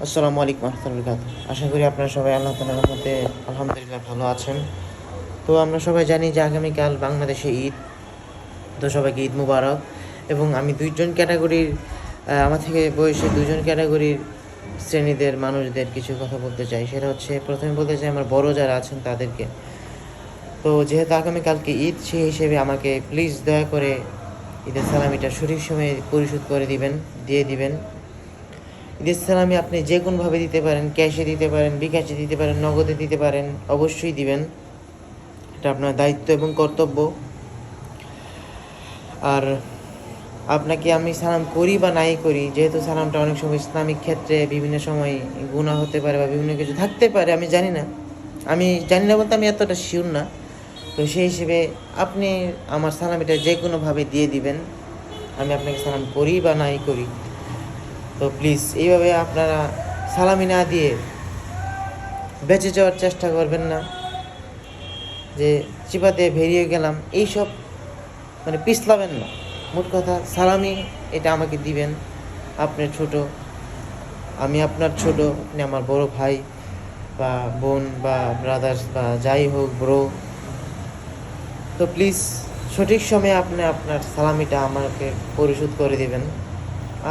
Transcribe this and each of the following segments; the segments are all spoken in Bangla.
আসসালামু আলাইকুম রহমতুল্লাহ বারাকাতুহু। আশা করি আপনারা সবাই আল্লাহ তাআলার রহমতে আলহামদুলিল্লাহ ভালো আছেন। তো আমরা সবাই জানি যে আগামীকাল বাংলাদেশে ঈদ। তো সবাইকে ঈদ মুবারক। এবং আমি দুইজন ক্যাটাগরির আমার থেকে বয়সে দুজন ক্যাটাগরির শ্রেণীদের মানুষদের কিছু কথা বলতে চাই। সেটা হচ্ছে প্রথমে বলতে চাই আমার বড় যারা আছেন তাদেরকে। তো যেহেতু আগামীকালকে ঈদ, সেই হিসেবে আমাকে প্লিজ দয়া করে ঈদের সালামিটা সঠিক সময়ে পরিশোধ করে দিয়ে দিবেন। ঈদের সালামি আপনি যে কোনোভাবে দিতে পারেন, ক্যাশে দিতে পারেন, বিকাশে দিতে পারেন, নগদে দিতে পারেন, অবশ্যই দিবেন। এটা আপনার দায়িত্ব এবং কর্তব্য। আর আপনাকে আমি সালাম করি বা নাই করি, যেহেতু সালামটা অনেক সময় ইসলামিক ক্ষেত্রে বিভিন্ন সময় গুনাহ হতে পারে বা বিভিন্ন কিছু থাকতে পারে, আমি জানি না বলতে আমি এতটা শিওর না। তো সেই হিসেবে আপনি আমার সালামিটা যে কোনোভাবে দিয়ে দিবেন, আমি আপনাকে সালাম করি বা নাই করি। তো প্লিজ এইভাবে আপনারা সালামি না দিয়ে বেঁচে যাওয়ার চেষ্টা করবেন না, যে চিপাতে বেরিয়ে গেলাম এইসব পিছলাবেন না। মোট কথা সালামি এটা আমাকে দিবেন। আপনার ছোট, আমি আপনার ছোট, আপনি আমার বড় ভাই বা বোন বা ব্রাদার্স বা যাই হোক ব্রো। তো প্লিজ সঠিক সময়ে আপনি আপনার সালামিটা আমাকে পরিশোধ করে দিবেন।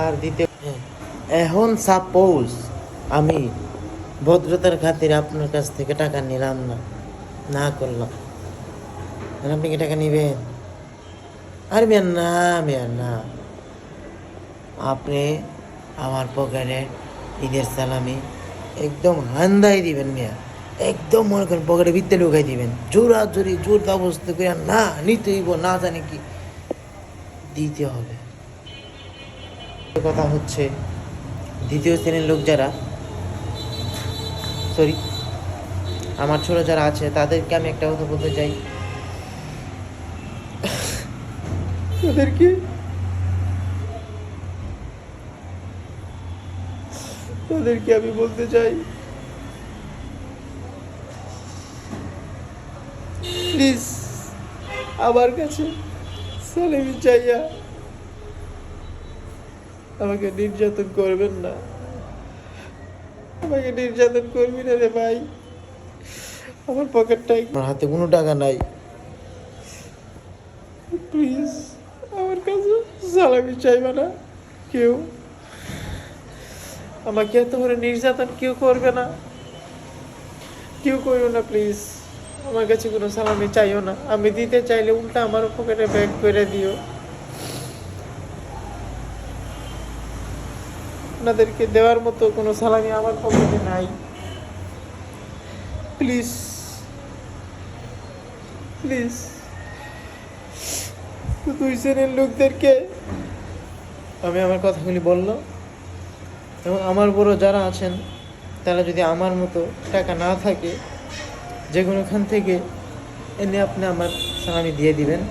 আর দ্বিতীয়, এখন সাপোজ আমি ভদ্রতার খাতিরে আপনার কাছ থেকে টাকা নিলাম না করলাম, আপনি কি টাকা নিবেন? আর মিয়া না, আপনি আমার পকেটে ঈদের সালামি একদম হান্দাই দিবেন মিয়া। একদম মনে করেন পকেটে ভিতরে ঢুকাই দিবেন, জোর দাবস্ত করে না নিতে হইব, না জানি কি দিতে হবে। কথা হচ্ছে দ্বিতীয় শ্রেণীর লোক যারা, আমার ছোট যারা আছে তাদেরকে আমি একটা কথা বলতে চাই। তাদেরকে আমি বলতে চাই, প্লিজ আমার কাছে সালামি চাইয়া আমাকে নির্যাতন করবেন না। আমাকে নির্যাতন করবি না রে ভাই। আমার পকেটটাই, আমার হাতে কোনো টাকা নাই। প্লিজ আমার কাছে সালামি চাইবে না কেউ। আমাকে এত করে নির্যাতন কেউ করবে না, কেউ করো না প্লিজ। আমার কাছে কোনো সালামি চাইও না। আমি দিতে চাইলে উল্টা আমার পকেটে ব্যাগ করে দিও। আপনাদেরকে দেওয়ার মতো কোনো সালামি আমার পকেটে নাই। প্লিজ প্লিজ দুই শ্রেণীর লোকদেরকে আমি আমার কথাগুলি বললাম। এবং আমার বড় যারা আছেন তারা যদি আমার মতো টাকা না থাকে, যে কোনোখান থেকে এনে আপনি আমার সালামি দিয়ে দিবেন।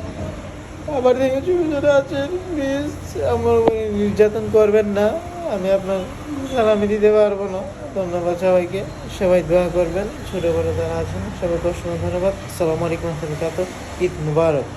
আবার দেখে যারা আছেন প্লিজ আমার নির্যাতন করবেন না, আমি আপনার সালামি দিতে পারবো না। ধন্যবাদ সবাইকে, সবাই দোয়া করবেন। ছোটো বড়ো যারা আছেন সবাইকে অসংখ্য ধন্যবাদ। আসসালামু আলাইকুম রহমতুল্লাহ। ঈদ মুবারক।